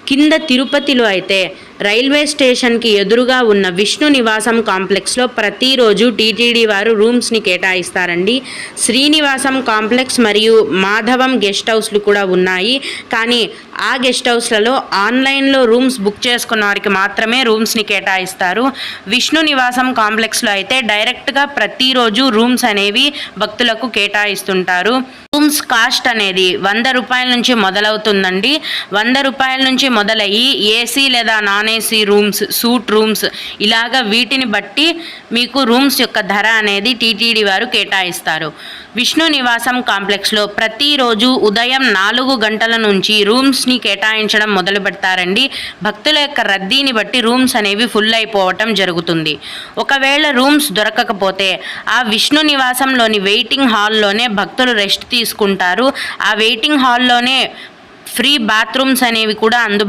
కింద తిరుపతిలో అయితే రైల్వే స్టేషన్కి ఎదురుగా ఉన్న విష్ణు నివాసం కాంప్లెక్స్లో ప్రతిరోజు టీటీడీ వారు రూమ్స్ని కేటాయిస్తారండి. శ్రీనివాసం కాంప్లెక్స్ మరియు మాధవం గెస్ట్ హౌస్లు కూడా ఉన్నాయి. కానీ ఆ గెస్ట్ హౌస్లలో ఆన్లైన్లో రూమ్స్ బుక్ చేసుకున్న వారికి మాత్రమే రూమ్స్ని కేటాయిస్తారు. విష్ణు నివాసం కాంప్లెక్స్లో అయితే డైరెక్ట్గా ప్రతిరోజు రూమ్స్ అనేవి భక్తులకు కేటాయిస్తుంటారు. రూమ్స్ కాస్ట్ అనేది 100 రూపాయల నుంచి మొదలవుతుందండి. 100 రూపాయల నుంచి మొదలయ్యి ఏసీ లేదా non AC rooms, suit rooms ఇలాగా వీటిని బట్టి మీకు రూమ్స్ యొక్క ధర అనేది టీటీడీ వారు కేటాయిస్తారు. విష్ణు నివాసం కాంప్లెక్స్లో ప్రతిరోజు ఉదయం 4 గంటల నుంచి రూమ్స్ని కేటాయించడం మొదలు పెడతారండి. భక్తుల యొక్క రద్దీని బట్టి రూమ్స్ అనేవి ఫుల్ అయిపోవటం జరుగుతుంది. ఒకవేళ రూమ్స్ దొరకకపోతే ఆ విష్ణు నివాసంలోని వెయిటింగ్ హాల్లోనే భక్తులు రెస్ట్ తీసుకుంటారు. ఆ వెయిటింగ్ హాల్లోనే ఫ్రీ బాత్రూమ్స్ అనేవి కూడా అందుబాటులో